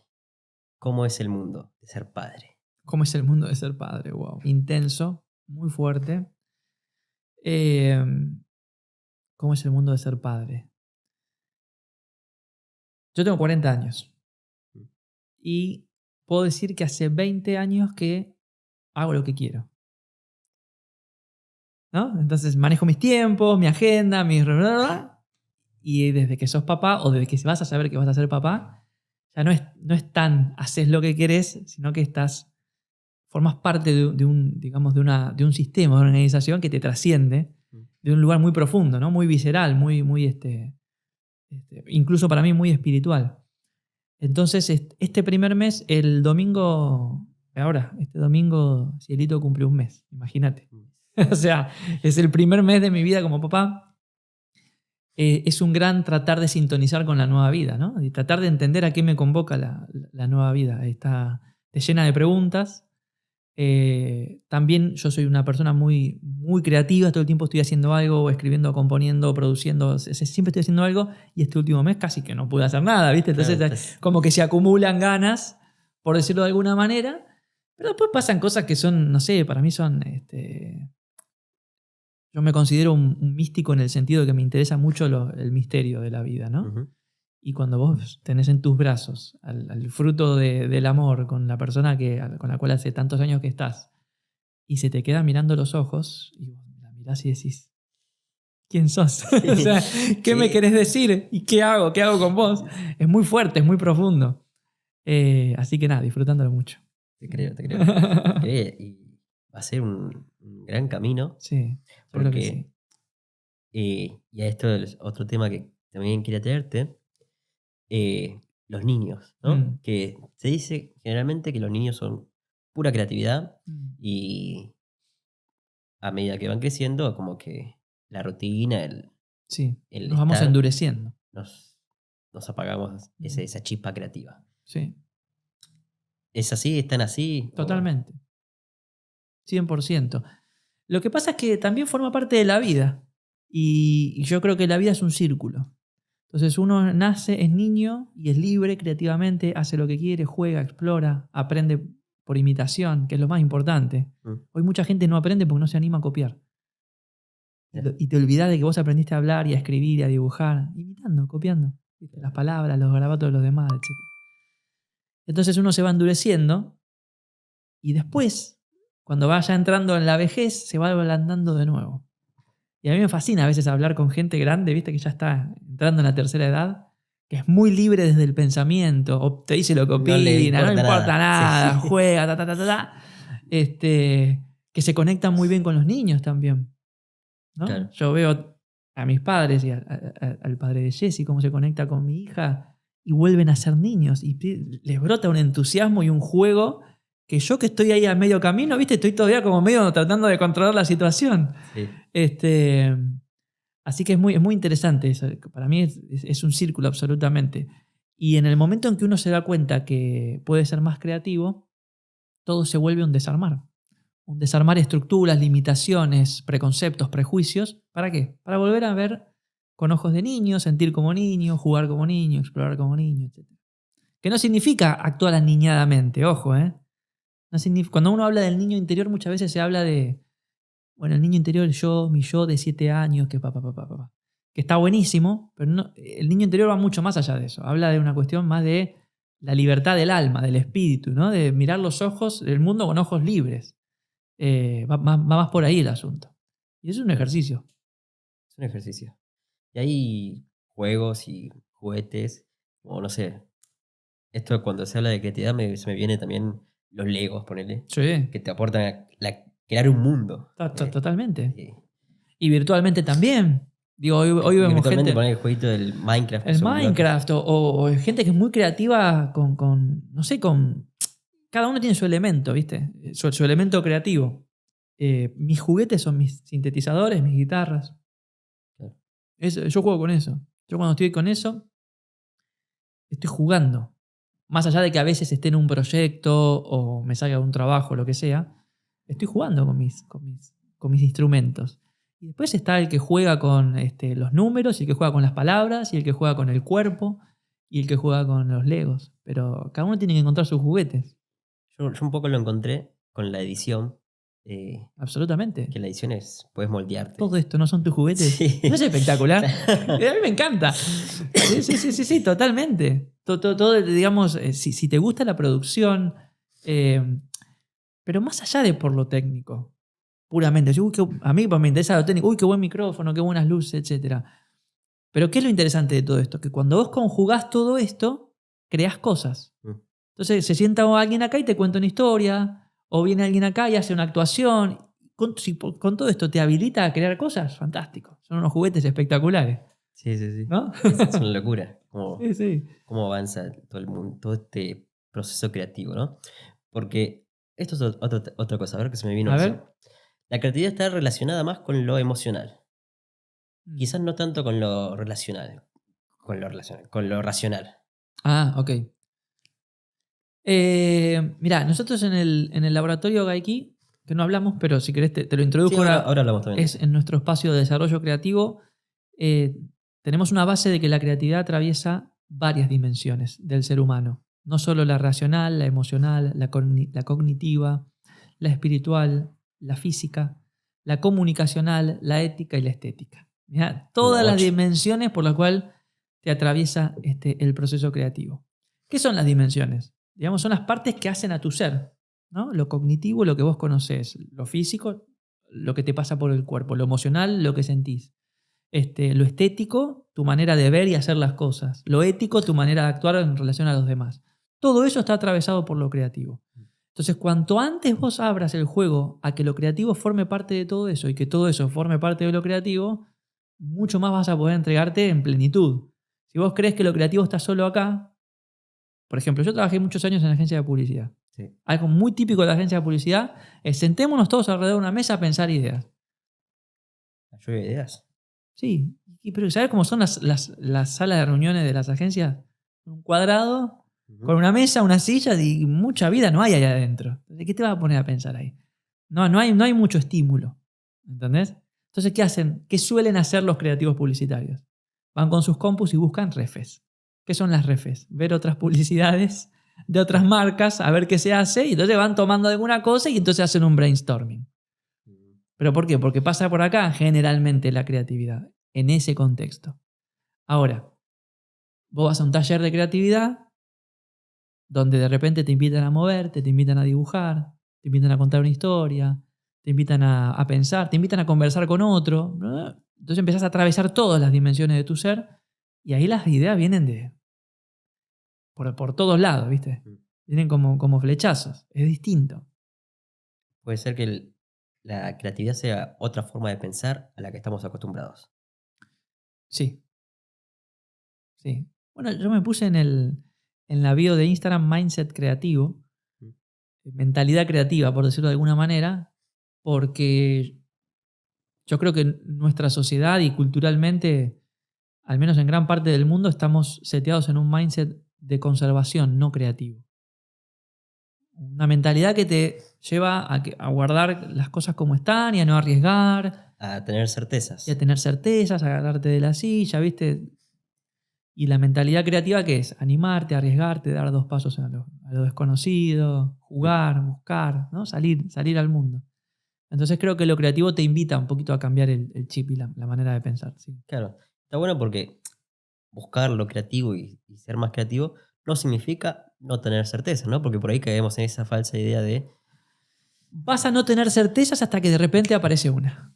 cómo es el mundo de ser padre? ¿Cómo es el mundo de ser padre? Wow. Intenso, muy fuerte. ¿Cómo es el mundo de ser padre? Yo tengo 40 años. Y puedo decir que hace 20 años que hago lo que quiero. ¿No? Entonces manejo mis tiempos, mi agenda, y desde que sos papá o desde que vas a saber que vas a ser papá, ya no es tan haces lo que querés, sino que formas parte de un sistema, de una organización que te trasciende de un lugar muy profundo, ¿no? Muy visceral, muy incluso para mí muy espiritual. Entonces, este primer mes, el domingo Ahora, este domingo, Cielito cumple un mes, imagínate. O sea, es el primer mes de mi vida como papá. Es un gran tratar de sintonizar con la nueva vida, ¿no? Y tratar de entender a qué me convoca la nueva vida. Te llena de preguntas. También yo soy una persona muy, muy creativa, todo el tiempo estoy haciendo algo, escribiendo, componiendo, produciendo, siempre estoy haciendo algo, y este último mes casi que no pude hacer nada, ¿viste? Entonces, Claro, pues, como que se acumulan ganas, por decirlo de alguna manera, pero después pasan cosas que son, no sé, para mí son, yo me considero un místico en el sentido de que me interesa mucho el misterio de la vida, ¿no? ujú. Y cuando vos tenés en tus brazos al fruto del amor con la persona con la cual hace tantos años que estás, y se te queda mirando los ojos, y vos la mirás y decís, ¿quién sos? O sea, ¿qué me Sí, querés decir? ¿Y qué hago? ¿Qué hago con vos? Es muy fuerte, es muy profundo. Así que nada, disfrutándolo mucho. te creo, te creo. Te creo, y va a ser un gran camino Sí, yo creo que porque, sí. y a esto es otro tema que también quería traerte, los niños, ¿no? Mm, Que se dice generalmente que los niños son pura creatividad mm. y a medida que van creciendo, como que la rutina, Sí, el nos vamos estar, endureciendo. nos, nos apagamos Mm, esa chispa creativa. sí, ¿Es así? ¿Están así? O... totalmente. 100%. Lo que pasa es que también forma parte de la vida. Y yo creo que la vida es un círculo. Entonces uno nace, es niño y es libre creativamente, hace lo que quiere, juega, explora, aprende por imitación, que es lo más importante. Mm, Hoy mucha gente no aprende porque no se anima a copiar. ya, Y te olvidás de que vos aprendiste a hablar y a escribir y a dibujar, imitando, copiando. ¿Viste? Las palabras, los garabatos de los demás, etc. Entonces uno se va endureciendo y después, cuando vaya entrando en la vejez, se va ablandando de nuevo. Y a mí me fascina a veces hablar con gente grande, viste, que ya está entrando en la tercera edad, que es muy libre desde el pensamiento, o te dice lo que no le opina, no importa importa nada. nada, Sí, juega, ta, ta, ta, ta, ta. Que se conectan muy bien con los niños también, ¿no? claro. Yo veo a mis padres y al padre de Jessy cómo se conecta con mi hija y vuelven a ser niños y les brota un entusiasmo y un juego que yo que estoy ahí a medio camino, viste, estoy todavía como medio tratando de controlar la situación. Sí. Este, Así que es muy interesante eso. Para mí es un círculo absolutamente. Y en el momento en que uno se da cuenta que puede ser más creativo, todo se vuelve un desarmar. Un desarmar estructuras, limitaciones, preconceptos, prejuicios. ¿Para qué? Para volver a ver con ojos de niño, sentir como niño, jugar como niño, explorar como niño, etc. Que no significa actuar aniñadamente, ojo, ¿eh? No cuando uno habla del niño interior, muchas veces se habla de, bueno, el niño interior, mi yo de 7 años, que papá. Que está buenísimo, pero el niño interior va mucho más allá de eso. Habla de una cuestión más de la libertad del alma, del espíritu, ¿no? De mirar los ojos, el mundo con ojos libres. Va más por ahí el asunto. Y es un Claro, ejercicio. es un ejercicio. Y hay juegos y juguetes, o no sé, esto cuando se habla de creatividad se me viene también los Legos, ponele, Sí, que te aportan a crear un mundo. totalmente. Eh, Y virtualmente también. Digo, hoy y vemos virtualmente gente, poner el jueguito del Minecraft, que el son bloques. Minecraft, o gente que es muy creativa no sé, cada uno tiene su elemento, ¿viste? Su elemento creativo. Mis juguetes son mis sintetizadores, mis guitarras. Claro. Yo juego con eso. Yo cuando estoy con eso, estoy jugando. Más allá de que a veces esté en un proyecto o me salga de un trabajo, lo que sea, estoy jugando con mis instrumentos. Y después está el que juega con los números, y el que juega con las palabras, y el que juega con el cuerpo, y el que juega con los legos. Pero cada uno tiene que encontrar sus juguetes. Yo un poco lo encontré con la edición, Absolutamente. que la edición es, puedes moldearte. Todo esto no son tus juguetes. Sí, ¿No es espectacular? A claro. mí me encanta. Sí, sí, sí, sí, sí, totalmente. Todo, digamos, si te gusta la producción, eh, pero más allá de por lo técnico, puramente. Uy, a mí me interesa lo técnico. Uy, qué buen micrófono, qué buenas luces, etc. Pero ¿qué es lo interesante de todo esto? Que cuando vos conjugás todo esto, creás cosas. Mm, Entonces se sienta alguien acá y te cuenta una historia, o viene alguien acá y hace una actuación. Si con todo esto te habilita a crear cosas, fantástico. Son unos juguetes espectaculares, sí, sí, sí. ¿no? Es una locura Sí, sí. cómo avanza todo el mundo, todo este proceso creativo, ¿no? Porque Esto es otra cosa, a ver que se me vino A recién. ver. La creatividad está relacionada más con lo emocional. Mm. Quizás no tanto con lo relacional. Con lo racional. Ah, ok. Mirá, nosotros en el laboratorio Gaiki, que no hablamos, pero si querés te lo Sí, introduzco ahora ahora, hablamos también de es eso. en nuestro espacio de desarrollo creativo. eh, Tenemos una base de que la creatividad atraviesa varias dimensiones del ser humano. No solo la racional, la emocional, la cognitiva, la espiritual, la física, la comunicacional, la ética y la estética. Mirá, Una todas las 8. dimensiones por las cuales te atraviesa el proceso creativo. ¿Qué son las dimensiones? Digamos, son las partes que hacen a tu ser, ¿no? Lo cognitivo, lo que vos conocés, lo físico, lo que te pasa por el cuerpo, lo emocional, lo que sentís. Lo estético, tu manera de ver y hacer las cosas. Lo ético, tu manera de actuar en relación a los demás. Todo eso está atravesado por lo creativo. Entonces, cuanto antes vos abras el juego a que lo creativo forme parte de todo eso y que todo eso forme parte de lo creativo, mucho más vas a poder entregarte en plenitud. Si vos crees que lo creativo está solo acá, por ejemplo, yo trabajé muchos años en agencia de publicidad. Sí. Algo muy típico de la agencia de publicidad es sentémonos todos alrededor de una mesa a pensar ideas. La lluvia de ideas. Sí, pero ¿sabes cómo son las salas de reuniones de las agencias? Un cuadrado, Ujú. con una mesa, una silla y mucha vida no hay ahí adentro. Entonces, ¿qué te vas a poner a pensar ahí? No hay mucho estímulo. ¿Entendés? Entonces, ¿qué hacen? ¿Qué suelen hacer los creativos publicitarios? Van con sus compus y buscan refes. ¿Qué son las refes? Ver otras publicidades de otras marcas, a ver qué se hace, y entonces van tomando alguna cosa y entonces hacen un brainstorming. ¿Pero por qué? Porque pasa por acá generalmente la creatividad, en ese contexto. Ahora, vos vas a un taller de creatividad donde de repente te invitan a moverte, te invitan a dibujar, te invitan a contar una historia, te invitan a pensar, te invitan a conversar con otro. ¿No? Entonces empezás a atravesar todas las dimensiones de tu ser y ahí las ideas vienen por todos lados, ¿viste? Mm. Vienen como flechazos. Es distinto. Puede ser que la creatividad sea otra forma de pensar a la que estamos acostumbrados. Sí, sí. Bueno, yo me puse en la bio de Instagram Mindset Creativo, Mm. mentalidad creativa, por decirlo de alguna manera, porque yo creo que nuestra sociedad y culturalmente, al menos en gran parte del mundo, estamos seteados en un mindset de conservación, no creativo. Una mentalidad que te lleva a guardar las cosas como están y a no arriesgar A tener y a certezas. tener certezas, a agarrarte de la silla, ¿viste? Y la mentalidad creativa, ¿qué es? Animarte, arriesgarte, dar dos pasos a lo desconocido, Mm. jugar, buscar, ¿no? Salir al mundo. Entonces creo que lo creativo te invita un poquito a cambiar el chip y la manera de pensar. Sí. Claro. Está bueno porque buscar lo creativo y ser más creativo no significa no tener certezas, ¿no? Porque por ahí caemos en esa falsa idea de. Vas a no tener certezas hasta que de repente aparece una.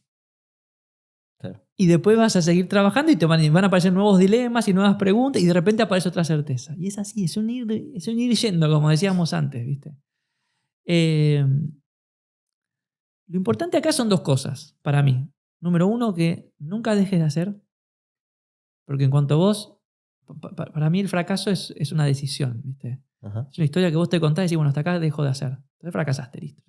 Claro. Y después vas a seguir trabajando y te van a aparecer nuevos dilemas y nuevas preguntas y de repente aparece otra certeza. Y es así, es un ir yendo, como decíamos antes, ¿viste? Eh, lo importante acá son dos cosas para mí. Número uno, que nunca dejes de hacer, porque en cuanto a vos, para mí el fracaso es una decisión, ¿viste? Ajá. Es una historia que vos te contás y decís, bueno, hasta acá dejo de hacer. Entonces fracasaste, listo.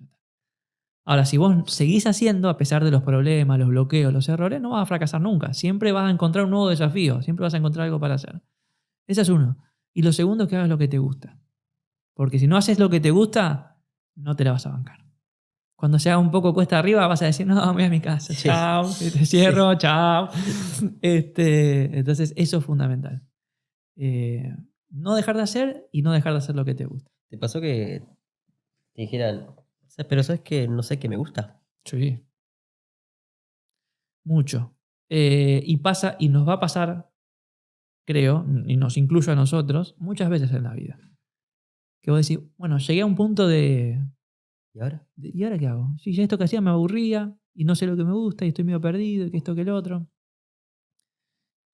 Ahora, si vos seguís haciendo, a pesar de los problemas, los bloqueos, los errores, no vas a fracasar nunca. Siempre vas a encontrar un nuevo desafío, siempre vas a encontrar algo para hacer. Ese es uno. Y lo segundo es que hagas lo que te gusta. Porque si no haces lo que te gusta, no te la vas a bancar. Cuando se haga un poco cuesta arriba, vas a decir, no, me voy a mi casa, Sí. chao, te cierro, chao. Entonces, eso es fundamental. No dejar de hacer y no dejar de hacer lo que te gusta. ¿Te pasó que te dijeran, pero sabes que no sé qué me gusta? Sí. Mucho. Y nos va a pasar, creo, y nos incluyo a nosotros, muchas veces en la vida. Que vos decís, bueno, llegué a un punto ¿Y ahora? ¿y ahora qué hago? Si ya esto que hacía me aburría y no sé lo que me gusta y estoy medio perdido y que esto que el otro.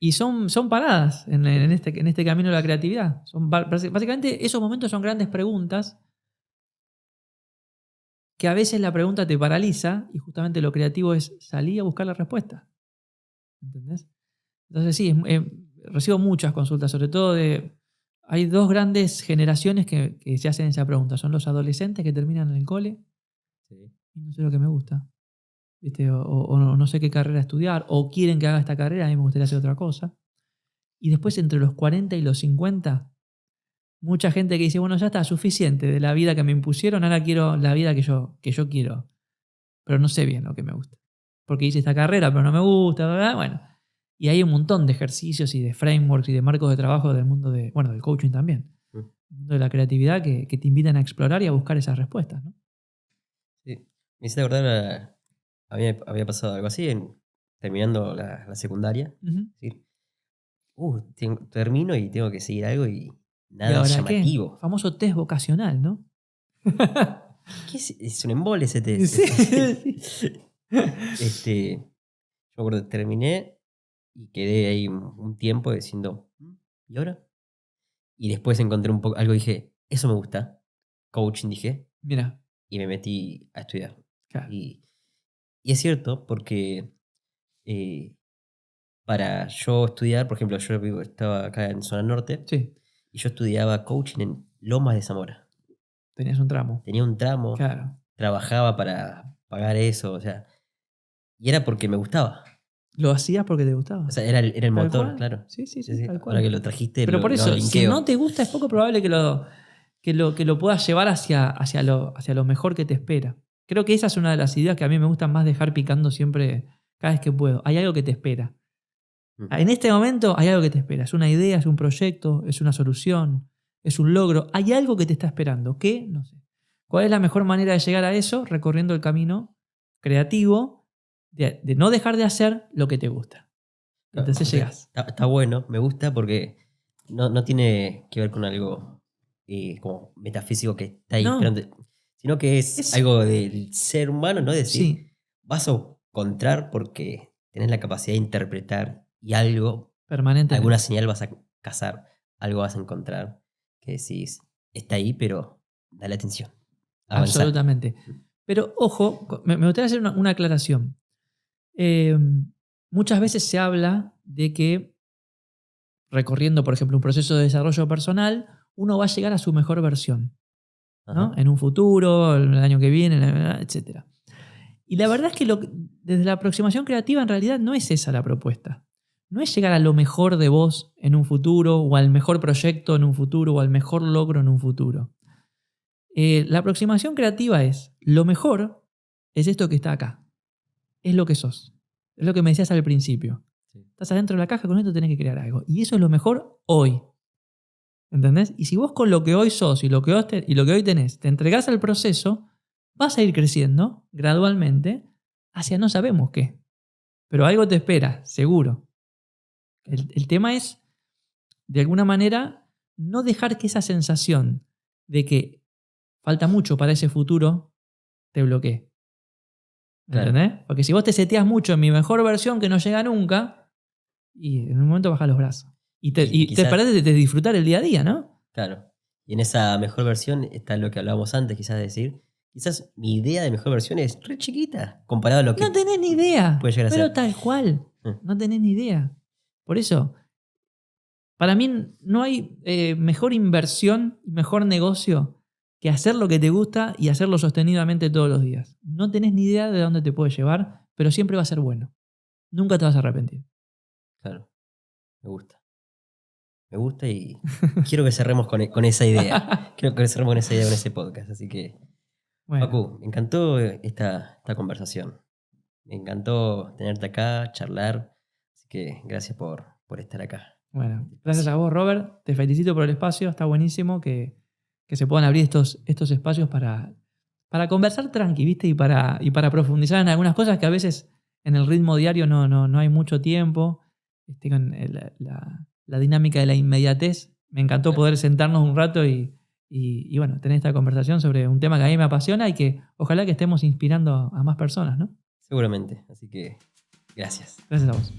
Y son paradas en este camino de la creatividad. Básicamente esos momentos son grandes preguntas que a veces la pregunta te paraliza y justamente lo creativo es salir a buscar la respuesta. ¿Entendés? Entonces sí, recibo muchas consultas, sobre todo de hay dos grandes generaciones que se hacen esa pregunta. Son los adolescentes que terminan en el cole Sí. y no sé lo que me gusta. ¿Viste? O no sé qué carrera estudiar, o quieren que haga esta carrera, a mí me gustaría hacer otra cosa. Y después entre los 40 y los 50, mucha gente que dice, bueno, ya está, suficiente de la vida que me impusieron, ahora quiero la vida que yo quiero, pero no sé bien lo que me gusta. Porque hice esta carrera, pero no me gusta, ¿verdad? Bueno. Y hay un montón de ejercicios y de frameworks y de marcos de trabajo del mundo del coaching también. Mm. El mundo de la creatividad que te invitan a explorar y a buscar esas respuestas, ¿no? Sí. Me hiciste acordar, a mí me había pasado algo así terminando la secundaria. Ujú. Es decir, termino y tengo que seguir algo y ¿Y nada ahora llamativo. qué? Famoso test vocacional, ¿no? ¿Qué es un embole ese test? Sí. Yo me acuerdo, terminé y quedé ahí un tiempo diciendo, ¿y ahora? Y después encontré algo y dije, eso me gusta. Coaching dije, Mira, y me metí a estudiar. claro. Y es cierto porque eh, para yo estudiar, por ejemplo, estaba acá en zona norte Sí, y yo estudiaba coaching en Lomas de Zamora. tenías un tramo. Tenía un tramo, Claro. trabajaba para pagar eso, o sea, y era porque me gustaba. Lo hacías porque te gustaba. O sea, era el Tal motor, cual. claro. Sí, Sí, tal Ahora cual. que lo trajiste, Pero por lo eso, si linkeo. no te gusta, es poco probable que lo puedas llevar hacia lo mejor que te espera. Creo que esa es una de las ideas que a mí me gusta más dejar picando siempre cada vez que puedo. Hay algo que te espera. Mm. En este momento hay algo que te espera. Es una idea, es un proyecto, es una solución, es un logro. Hay algo que te está esperando. ¿Qué? No sé. ¿Cuál es la mejor manera de llegar a eso? Recorriendo el camino creativo de no dejar de hacer lo que te gusta. Entonces llegás. Está bueno, me gusta porque no tiene que ver con algo como metafísico que está ahí No, esperando, sino que es es. algo del ser humano, ¿no? Decir, Sí, vas a encontrar porque tenés la capacidad de interpretar y alguna permanentemente. señal vas a cazar, algo vas a encontrar que decís, está ahí, pero dale atención, avanzá. Absolutamente. Pero ojo, me gustaría hacer una aclaración. Eh, Muchas veces se habla de que recorriendo, por ejemplo, un proceso de desarrollo personal, uno va a llegar a su mejor versión, ¿no? Ajá. En un futuro, el año que viene, etc. Y la verdad es que desde la aproximación creativa en realidad no es esa la propuesta. No es llegar a lo mejor de vos en un futuro, o al mejor proyecto en un futuro, o al mejor logro en un futuro. La aproximación creativa es, lo mejor es esto que está acá. Es lo que sos. Es lo que me decías al principio. Sí. Estás adentro de la caja, con esto tenés que crear algo. Y eso es lo mejor hoy. ¿Entendés? Y si vos con lo que hoy sos y lo que hoy tenés te entregás al proceso, vas a ir creciendo gradualmente hacia no sabemos qué. Pero algo te espera, seguro. El tema es, de alguna manera, no dejar que esa sensación de que falta mucho para ese futuro te bloquee. Claro. ¿Entendés? Porque si vos te seteás mucho en mi mejor versión que no llega nunca, y en un momento bajás los brazos. Y te quizás- perdés de disfrutar el día a día, ¿no? Claro. Y en esa mejor versión está lo que hablábamos antes, quizás decir. Quizás mi idea de mejor versión es re chiquita comparado a lo que No tenés ni idea. puede llegar a Pero ser. tal cual. Mm. No tenés ni idea. Por eso, para mí no hay mejor inversión, mejor negocio que hacer lo que te gusta y hacerlo sostenidamente todos los días. No tenés ni idea de dónde te puede llevar, pero siempre va a ser bueno. Nunca te vas a arrepentir. Claro. Me gusta. Me gusta y quiero que cerremos con esa idea. Quiero que cerremos con esa idea con ese podcast. Así que, Bueno, Facu, me encantó esta conversación. Me encantó tenerte acá, charlar. Así que gracias por estar acá. bueno, gracias a vos, Robert. Te felicito por el espacio. Está buenísimo que se puedan abrir estos espacios para conversar tranqui, ¿viste? Y para profundizar en algunas cosas que a veces en el ritmo diario no hay mucho tiempo. Con la dinámica de la inmediatez. Me encantó Claro. poder sentarnos un rato y bueno, tener esta conversación sobre un tema que a mí me apasiona y que ojalá que estemos inspirando a más personas, ¿no? Seguramente. Así que, gracias. Gracias a vos.